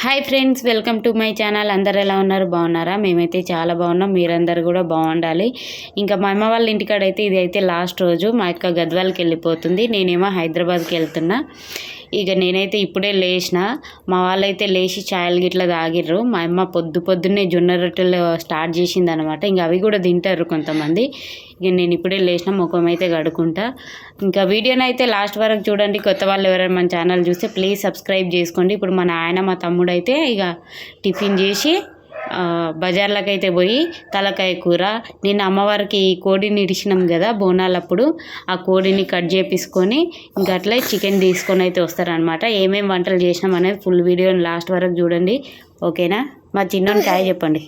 Hi friends, welcome to my channel. అందరు ఎలా ఉన్నారు? బాగున్నారా? మేమైతే చాలా బాగున్నాం. మీరందరూ కూడా బాగుండాలి. ఇంకా మా అమ్మ వాళ్ళ ఇంటికాడైతే ఇది అయితే లాస్ట్ రోజు. మా యొక్క గద్వాలకి వెళ్ళిపోతుంది, నేనేమో హైదరాబాద్కి వెళ్తున్నా. ఇక నేనైతే ఇప్పుడే లేచిన, మా వాళ్ళైతే లేచి ఛాయలు గిట్లా తాగిర్రు. మా అమ్మ పొద్దున్నే జొన్న రొట్టెలు స్టార్ట్ చేసింది అనమాట. ఇంకా అవి కూడా తింటారు కొంతమంది. ఇక నేను ఇప్పుడే లేచిన, ముఖం అయితే కడుక్కుంటా. ఇంకా వీడియోని అయితే లాస్ట్ వరకు చూడండి. కొత్త వాళ్ళు ఎవరైనా మన ఛానల్ చూస్తే ప్లీజ్ సబ్స్క్రైబ్ చేసుకోండి. ఇప్పుడు మా నాయన మా తమ్ముడు అయితే ఇక టిఫిన్ చేసి బజార్లకు అయితే పోయి తలకాయ కూర, నేను అమ్మవారికి కోడిని ఇడిచినాం కదా బోనాలప్పుడు, ఆ కోడిని కట్ చేపించుకొని ఇంకా అట్లా చికెన్ తీసుకొని అయితే వస్తారనమాట. ఏమేమి వంటలు చేసినాం అనేది ఫుల్ వీడియోని లాస్ట్ వరకు చూడండి, ఓకేనా? మా చిన్నోని కాయ చెప్పండి.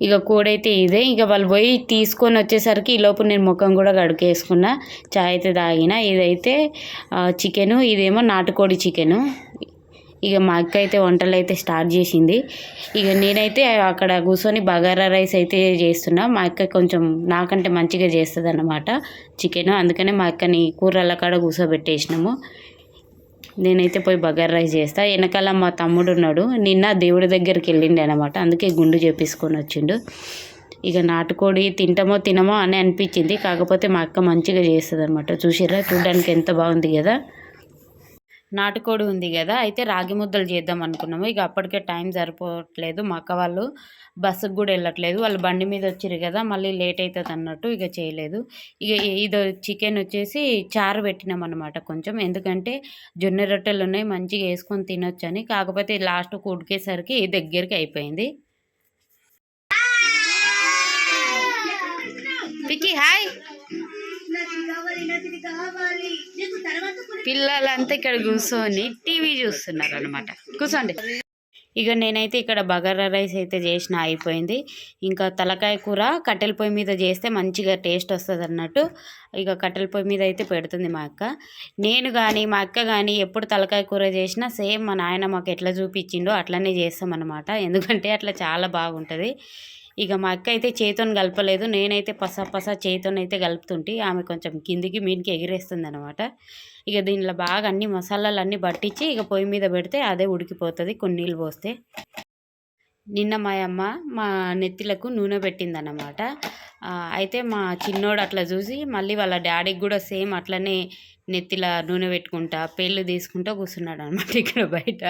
ఇక కోడైతే ఇదే. ఇక వాళ్ళు పోయి తీసుకొని వచ్చేసరికి ఈ లోపు నేను ముఖం కూడా కడుకేసుకున్నా, చాయ్ అయితే తాగిన. ఇదైతే చికెను, ఇదేమో నాటుకోడి చికెను. ఇక మా అక్క అయితే వంటలు అయితే స్టార్ట్ చేసింది. ఇక నేనైతే అక్కడ కూర్చొని బగారా రైస్ అయితే చేస్తున్నా. మా అక్క కొంచెం నాకంటే మంచిగా చేస్తుంది అన్నమాట చికెను, అందుకనే మా అక్కని కూరల కాడ కూర్చోబెట్టేసినాము. నేనైతే పోయి బగారా రైస్ చేస్తా. వెనకాల మా తమ్ముడు ఉన్నాడు, నిన్న దేవుడి దగ్గరికి వెళ్ళిండే అనమాట, అందుకే గుండు చేపించుకొని వచ్చిండు. ఇక నాటుకోడి తినమో అని అనిపించింది, కాకపోతే మా అక్క మంచిగా చేస్తుంది అనమాట. చూసిర్రా, చూడడానికి ఎంత బాగుంది కదా. నాటుకోడి ఉంది కదా, అయితే రాగి ముద్దలు చేద్దాం అనుకున్నాము. ఇక అప్పటికే టైం సరిపోవట్లేదు, మా అక్క వాళ్ళు బస్సుకు కూడా వెళ్ళట్లేదు, వాళ్ళు బండి మీద వచ్చిర్రు కదా, మళ్ళీ లేట్ అవుతుంది అన్నట్టు ఇక చేయలేదు. ఇక ఇది చికెన్ వచ్చేసి చారు పెట్టినాం అనమాట కొంచెం, ఎందుకంటే జొన్న రొట్టెలు ఉన్నాయి మంచిగా వేసుకొని తినొచ్చు అని. కాకపోతే లాస్ట్కు ఉడికేసరికి దగ్గరికి అయిపోయింది. పికి హాయ్. పిల్లలంతా ఇక్కడ కూర్చొని టీవీ చూస్తున్నారు అనమాట, కూర్చోండి. ఇక నేనైతే ఇక్కడ బగారా రైస్ అయితే చేసిన అయిపోయింది. ఇంకా తలకాయ కూర కట్టెల పొయ్యి మీద చేస్తే మంచిగా టేస్ట్ వస్తుంది అన్నట్టు ఇక కట్టెల పొయ్యి మీద అయితే పెడుతుంది మా అక్క. నేను కానీ మా అక్క కానీ ఎప్పుడు తలకాయ కూర చేసినా సేమ్ మా నాయన మాకు ఎట్లా చూపించిండో అట్లనే చేస్తామన్నమాట, ఎందుకంటే అట్లా చాలా బాగుంటుంది. ఇక మా అక్క అయితే చేతోని కలపలేదు, నేనైతే పసా చేతోనైతే కలుపుతుంటే ఆమె కొంచెం కిందికి మీనికి ఎగిరేస్తుంది అనమాట. ఇక దీనిలో బాగా అన్ని మసాలాలు అన్నీ పట్టించి ఇక పొయ్యి మీద పెడితే అదే ఉడికిపోతుంది కొన్ని నీళ్ళు పోస్తే. నిన్న మా అమ్మ మా నెత్తిలకు నూనె పెట్టిందన్నమాట. అయితే మా చిన్నోడు అట్లా చూసి మళ్ళీ వాళ్ళ డాడీకి కూడా సేమ్ అట్లనే నెత్తిలో నూనె పెట్టుకుంటా పేర్లు తీసుకుంటూ కూర్చున్నాడు అనమాట ఇక్కడ బయట.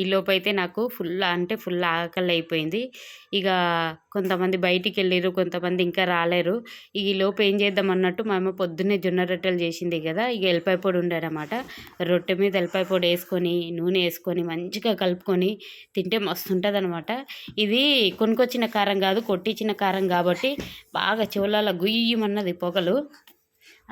ఈ లోపు అయితే నాకు ఫుల్ ఆకలి అయిపోయింది. ఇక కొంతమంది బయటికి వెళ్ళారు, కొంతమంది ఇంకా రాలేరు. ఈ లోపు ఏం చేద్దాం అన్నట్టు మా అమ్మ పొద్దున్నే జొన్న రొట్టెలు చేసింది కదా, ఇక ఎల్లిపాయ పొడి ఉండేనమాట. రొట్టె మీద ఎల్లిపాయ పొడి వేసుకొని నూనె వేసుకొని మంచిగా కలుపుకొని తింటే మస్తు ఉంటుంది అనమాట. ఇది కొనుక్కొచ్చిన కారం కాదు, కొట్టించిన కారం కాబట్టి బాగా చెవులలో గుయ్యమన్నది పొగలు,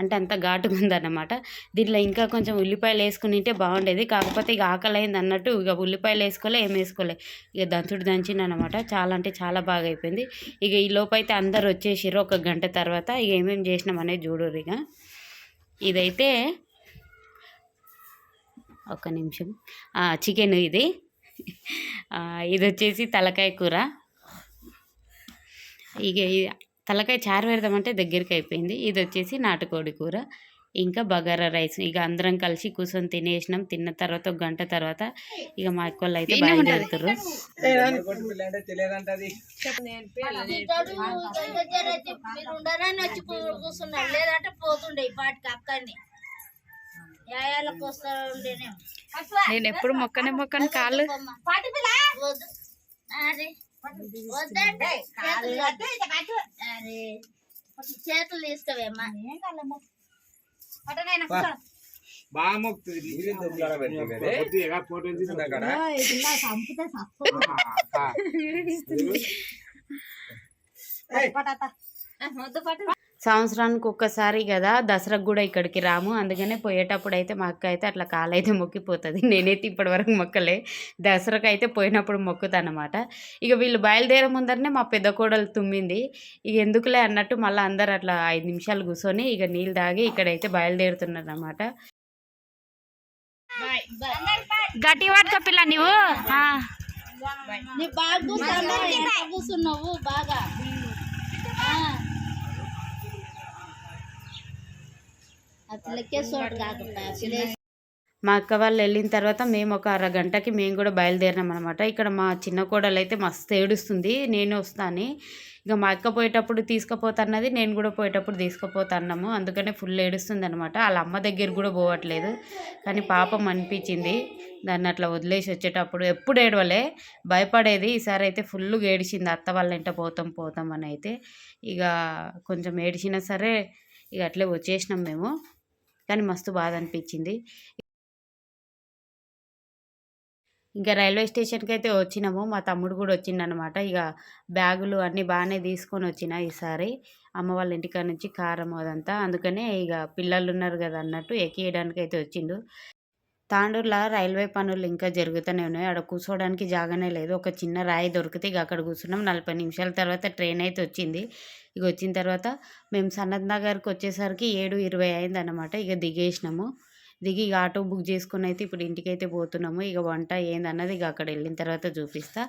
అంటే అంత ఘాటుగా ఉందన్నమాట. దీంట్లో ఇంకా కొంచెం ఉల్లిపాయలు వేసుకుని తింటే బాగుండేది, కాకపోతే ఇక ఆకలి అయింది అన్నట్టు ఇక ఉల్లిపాయలు వేసుకోలే, ఏం వేసుకోలే, ఇక దంచింది అనమాట. చాలా అంటే చాలా బాగా అయిపోయింది. ఇక ఈ లోపు అయితే అందరు వచ్చేసారు ఒక గంట తర్వాత. ఇక ఏమేమి చేసినాం అనేది చూడరు. ఇక ఇదైతే ఒక్క నిమిషం, చికెన్ ఇది వచ్చేసి తలకాయ కూర. ఇక తలకాయ చారు పెడదామంటే దగ్గరికి అయిపోయింది. ఇది వచ్చేసి నాటుకోడి కూర, ఇంకా బగారా రైస్. ఇక అందరం కలిసి కూర్చొని తినేసినాం. తిన్న తర్వాత ఒక గంట తర్వాత ఇక మా అక్క వాళ్ళు అయితే బయలుదేరుతారు. నేను ఎప్పుడు మొక్కని కాళ్ళు చేతులు తీసుకోవేమ్మా సంవత్సరానికి ఒక్కసారి కదా, దసరాకు కూడా ఇక్కడికి రాము, అందుకనే పోయేటప్పుడు అయితే మా అక్క అయితే అట్లా కాలైతే మొక్కిపోతుంది. నేనైతే ఇప్పటివరకు మొక్కలే, దసరాకు అయితే పోయినప్పుడు మొక్కుతానమాట. ఇక వీళ్ళు బయలుదేరే ముందరనే మా పెద్ద కోడలు తుమ్మింది. ఇక ఎందుకులే అన్నట్టు మళ్ళీ అందరు అట్లా 5 నిమిషాలు కూర్చొని ఇక నీళ్ళు తాగి ఇక్కడైతే బయలుదేరుతున్నారు అన్నమాట. గట్టి పట్టుకో పిల్ల నువ్వు. కూర్చున్నావు బాగా ఆ. అట్లకే చోటు కాకపోయా మా అక్క వాళ్ళు వెళ్ళిన తర్వాత మేము ఒక అరగంటకి మేము కూడా బయలుదేరినాం అనమాట. ఇక్కడ మా చిన్న కోడలు అయితే మస్తు ఏడుస్తుంది నేను వస్తాను. ఇక మా అక్క పోయేటప్పుడు తీసుకుపోతున్నది, నేను కూడా పోయేటప్పుడు తీసుకుపోతున్నాము. అందుకనే ఫుల్ ఏడుస్తుంది అనమాట. వాళ్ళ అమ్మ దగ్గర కూడా పోవట్లేదు. కానీ పాపం అనిపించింది దాన్ని అట్లా వదిలేసి వచ్చేటప్పుడు. ఎప్పుడు ఏడవలే, భయపడేది. ఈసారి అయితే ఫుల్గా ఏడిచింది. అత్త వాళ్ళ ఇంట పోతాం అని అయితే ఇక కొంచెం ఏడిచినా సరే ఇక అట్లే వచ్చేసినాం మేము. కానీ మస్తు బాధ అనిపించింది. ఇంకా రైల్వే స్టేషన్కి అయితే వచ్చినాము. మా తమ్ముడు కూడా వచ్చిండనమాట. ఇక బ్యాగులు అన్నీ బాగానే తీసుకొని వచ్చిన ఈసారి అమ్మ వాళ్ళ ఇంటికాడ నుంచి కారం అదంతా. అందుకనే ఇక పిల్లలు ఉన్నారు కదా అన్నట్టు ఎక్కియడానికి అయితే వచ్చిండు. తాండూరులో రైల్వే పనులు ఇంకా జరుగుతూనే ఉన్నాయి. అక్కడ కూర్చోవడానికి జాగానే లేదు. ఒక చిన్న రాయి దొరికితే ఇక అక్కడ కూర్చున్నాం. 40 నిమిషాల తర్వాత ట్రైన్ అయితే వచ్చింది. ఇక వచ్చిన తర్వాత మేము సనత్ నగర్కి వచ్చేసరికి 7:20 అయిందన్నమాట. ఇక దిగేసినాము. దిగి ఇక ఆటో బుక్ చేసుకుని అయితే ఇప్పుడు ఇంటికైతే పోతున్నాము. ఇక వంట ఏందన్నది ఇక అక్కడ వెళ్ళిన తర్వాత చూపిస్తా.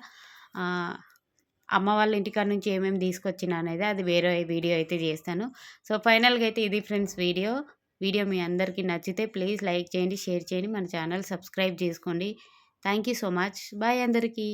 అమ్మ వాళ్ళ ఇంటికాడ నుంచి ఏమేమి తీసుకొచ్చినా అనేది అది వేరే వీడియో అయితే చేస్తాను. సో ఫైనల్గా అయితే ఇది ఫ్రెండ్స్ వీడియో మీ అందరికీ నచ్చితే ప్లీజ్ లైక్ చేయండి, షేర్ చేయండి, మన ఛానల్ సబ్స్క్రైబ్ చేసుకోండి. Thank you so much. Bye అందరికీ.